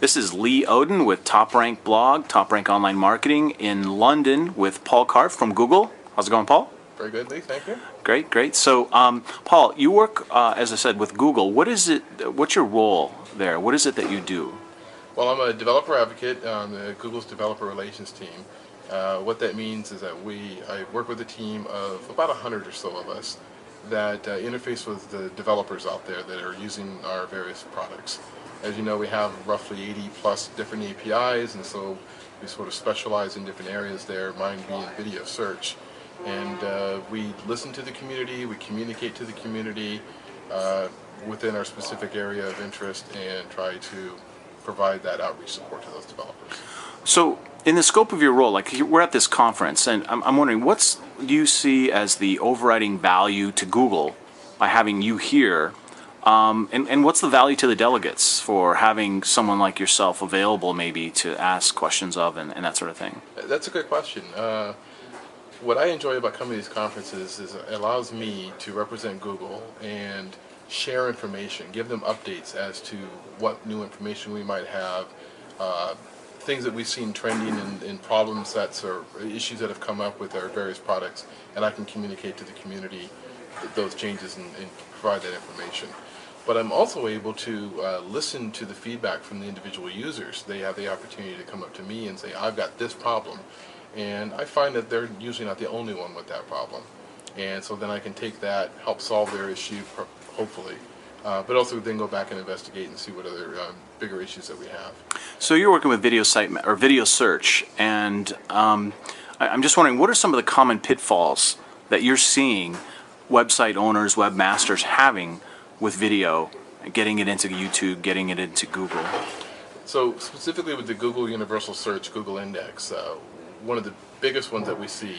This is Lee Odden with TopRank blog, TopRank Online Marketing in London with Paul Carff from Google. How's it going, Paul? Very good, Lee. Thank you. Great, great. So, Paul, you work, as I said, with Google. What is it? What's your role there? What is it that you do? Well, I'm a developer advocate on Google's developer relations team. What that means is that I work with a team of about 100 or so of us that interface with the developers out there that are using our various products. As you know, we have roughly 80 plus different APIs, and so we sort of specialize in different areas there, mine being video search. And we listen to the community, we communicate to the community within our specific area of interest and try to provide that outreach support to those developers. So, in the scope of your role, like we're at this conference, and I'm wondering, what do you see as the overriding value to Google by having you here? And what's the value to the delegates for having someone like yourself available maybe to ask questions of and that sort of thing? That's a good question. What I enjoy about coming to these conferences is it allows me to represent Google and share information, give them updates as to what new information we might have, things that we've seen trending in problem sets or issues that have come up with our various products, and I can communicate to the community those changes and provide that information. But I'm also able to listen to the feedback from the individual users. They have the opportunity to come up to me and say, I've got this problem. And I find that they're usually not the only one with that problem. And so then I can take that, help solve their issue, hopefully, but also then go back and investigate and see what other bigger issues that we have. So you're working with video search, and I'm just wondering, what are some of the common pitfalls that you're seeing website owners, webmasters having with video, getting it into YouTube, getting it into Google? So specifically with the Google Universal Search, Google Index, one of the biggest ones that we see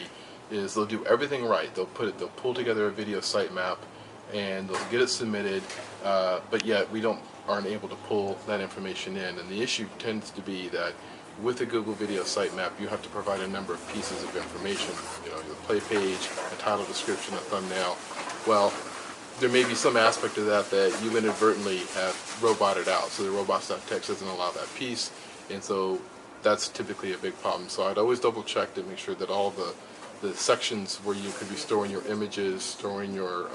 is they'll do everything right. They'll pull together a video sitemap and they'll get it submitted, but yet we aren't able to pull that information in. And the issue tends to be that with the Google Video Sitemap, you have to provide a number of pieces of information. You know, the play page, a title description, a thumbnail. Well, there may be some aspect of that that you inadvertently have roboted out. So the robots.txt doesn't allow that piece, and so that's typically a big problem. So I'd always double check to make sure that all the sections where you could be storing your images, storing your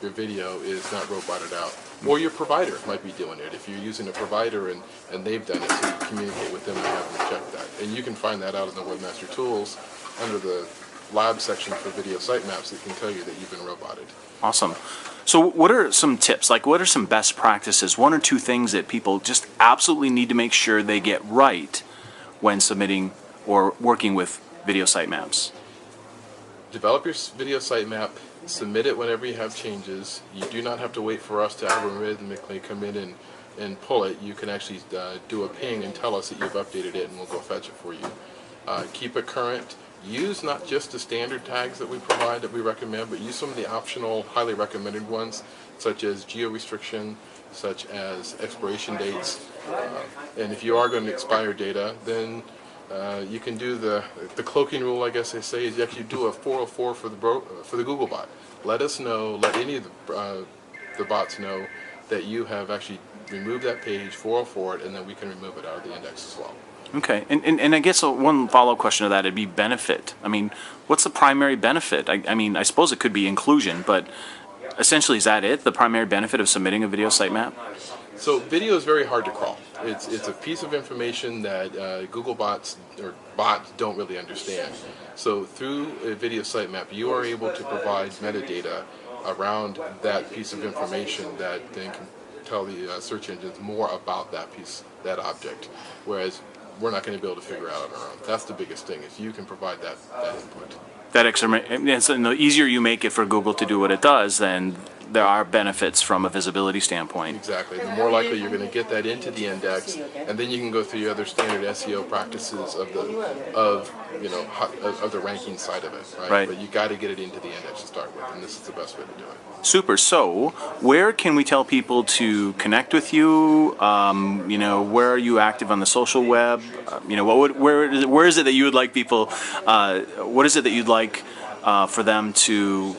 video is not roboted out. Or your provider might be doing it. If you're using a provider and they've done it, so you communicate with them and have them check that. And you can find that out in the Webmaster Tools under the lab section for video sitemaps that can tell you that you've been roboted. Awesome. So what are some tips? Like, what are some best practices? One or two things that people just absolutely need to make sure they get right when submitting or working with video sitemaps? Develop your video sitemap, submit it whenever you have changes. You do not have to wait for us to algorithmically come in and pull it. You can actually do a ping and tell us that you've updated it, and we'll go fetch it for you. Keep it current. Use not just the standard tags that we provide, that we recommend, but use some of the optional, highly recommended ones, such as geo-restriction, such as expiration dates. And if you are going to expire data, then you can do the cloaking rule, I guess they say, is you actually do a 404 for the Google bot. Let us know, let any of the bots know that you have actually removed that page, 404 it, and then we can remove it out of the index as well. Okay, and I guess one follow-up question to that would be benefit. I mean, what's the primary benefit? I mean, I suppose it could be inclusion, but essentially is that it, the primary benefit of submitting a video sitemap? So video is very hard to crawl. It's a piece of information that Google bots don't really understand. So through a video sitemap, you are able to provide metadata around that piece of information that then can tell the search engines more about that piece, that object, whereas we're not going to be able to figure out on our own. That's the biggest thing, is you can provide that input. That extra, and the easier you make it for Google to do what it does, then there are benefits from a visibility standpoint. Exactly. The more likely you're going to get that into the index, and then you can go through your other standard SEO practices of the ranking side of it, right? But you got to get it into the index to start with, and this is the best way to do it. Super. So, where can we tell people to connect with you? Where are you active on the social web? Where is it that you would like people? What is it that you'd like for them to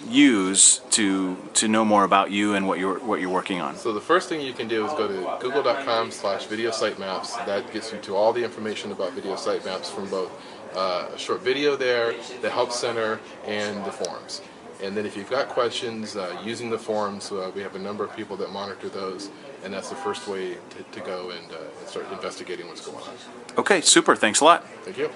use to know more about you and what you're working on? So the first thing you can do is go to google.com/video sitemaps. That gets you to all the information about video sitemaps from both a short video there, the help center, and the forums. And then if you've got questions using the forums, we have a number of people that monitor those, and that's the first way to go and start investigating what's going on. Okay, super. Thanks a lot. Thank you.